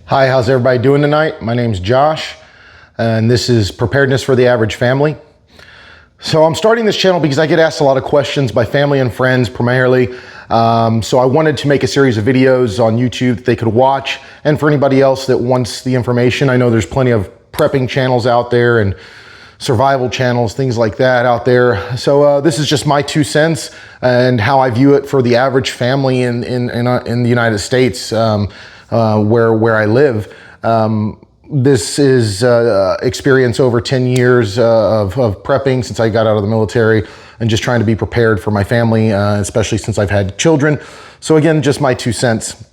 Hi, how's everybody doing tonight? My name's Josh, and this is Preparedness for the Average Family. So I'm starting this channel because I get asked a lot of questions by family and friends primarily. So I wanted to make a series of videos on YouTube that they could watch, and for anybody else that wants the information. I know there's plenty of prepping channels out there and survival channels, things like that out there. So this is just my 2 cents and how I view it for the average family in the United States, where I live. This is experience over 10 years of prepping since I got out of the military and just trying to be prepared for my family, especially since I've had children. So again, just my 2 cents.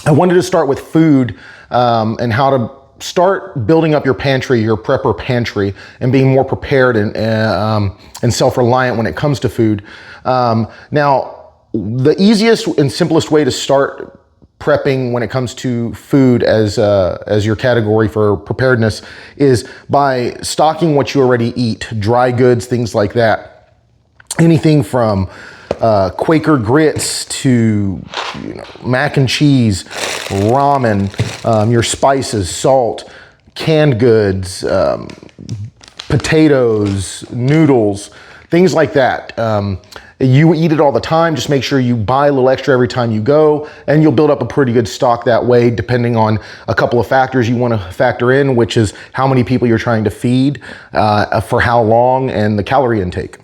I wanted to start with food and how to start building up your pantry, your prepper pantry, and being more prepared and self-reliant when it comes to food. Now, the easiest and simplest way to start prepping when it comes to food as your category for preparedness is by stocking what you already eat, dry goods, things like that. Anything from Quaker grits to mac and cheese, ramen, your spices, salt, canned goods, potatoes, noodles, things like that. You eat it all the time. Just make sure you buy a little extra every time you go, and you'll build up a pretty good stock that way, depending on a couple of factors you want to factor in, which is how many people you're trying to feed, for how long, and the calorie intake.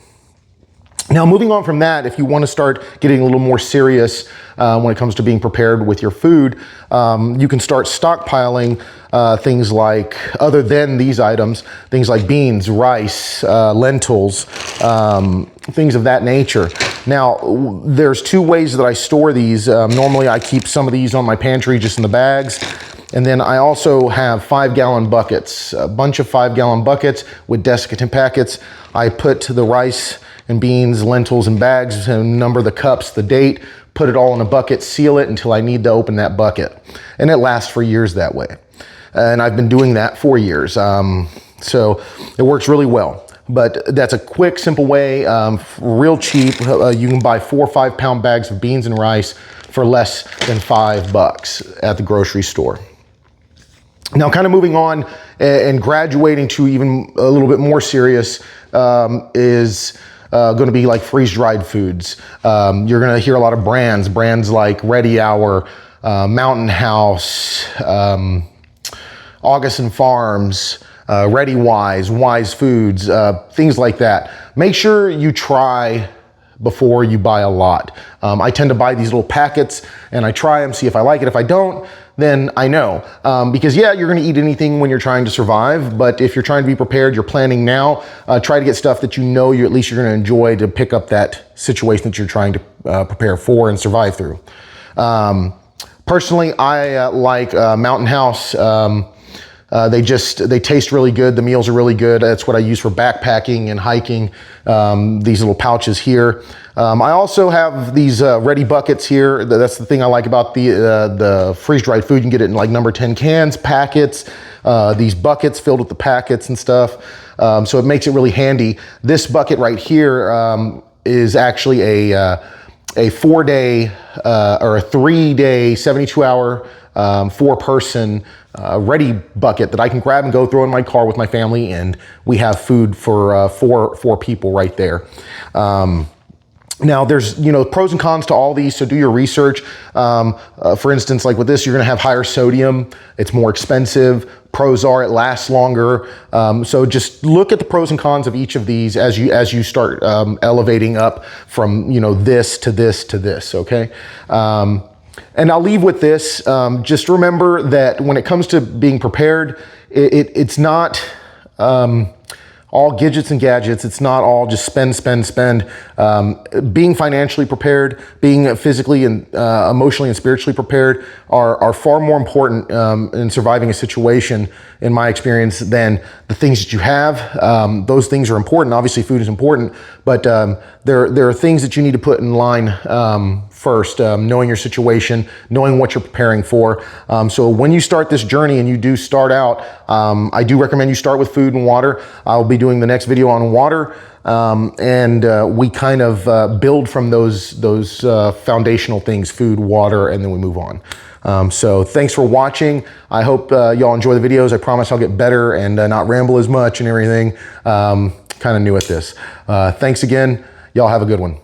Now, moving on from that, if you want to start getting a little more serious when it comes to being prepared with your food, you can start stockpiling things like, other than these items, things like beans, rice, lentils, things of that nature. Now, there's 2 ways that I store these. Normally, I keep some of these on my pantry just in the bags. And then I also have 5-gallon buckets, a bunch of 5-gallon buckets with desiccant packets. I put the rice and beans, lentils, and bags, and number the cups, the date, put it all in a bucket, seal it until I need to open that bucket. And it lasts for years that way. And I've been doing that for years. So it works really well. But that's a quick, simple way, real cheap. You can buy 4 or 5 pound bags of beans and rice for less than $5 at the grocery store. Now, kind of moving on and graduating to even a little bit more serious is going to be like freeze-dried foods. You're going to hear a lot of brands like Ready Hour, Mountain House, August and Farms, Ready Wise, Wise Foods, things like that. Make sure you try before you buy a lot. I tend to buy these little packets and I try them, see if I like it. If I don't, then I know. Because yeah, you're gonna eat anything when you're trying to survive, but if you're trying to be prepared, you're planning now, try to get stuff that you know at least you're gonna enjoy to pick up that situation that you're trying to prepare for and survive through. Personally, I like Mountain House. They taste really good. The meals are really good. That's what I use for backpacking and hiking, these little pouches here. I also have these ready buckets here. That's the thing I like about the freeze-dried food. You can get it in like number 10 cans, packets, these buckets filled with the packets and stuff. So it makes it really handy. This bucket right here is actually a 4-day or a 3-day, 72-hour, 4-person ready bucket that I can grab and go throw in my car with my family, and we have food for four people right there. Now there's, pros and cons to all these, so do your research. For instance, like with this, you're gonna have higher sodium, it's more expensive. Pros are it lasts longer. So just look at the pros and cons of each of these as you start elevating up from, this to this to this, okay? And I'll leave with this. Just remember that when it comes to being prepared, it's not all gadgets and gadgets. It's not all just spend. Being financially prepared, being physically and emotionally and spiritually prepared are far more important in surviving a situation, in my experience, than the things that you have. Those things are important. Obviously, food is important, but there are things that you need to put in line first, knowing your situation, knowing what you're preparing for. So when you start this journey and you do start out, I do recommend you start with food and water. I'll be doing the next video on water, and we kind of build from those foundational things, food, water, and then we move on. So thanks for watching. I hope y'all enjoy the videos. I promise I'll get better and not ramble as much and everything. Kind of new at this. Thanks again. Y'all have a good one.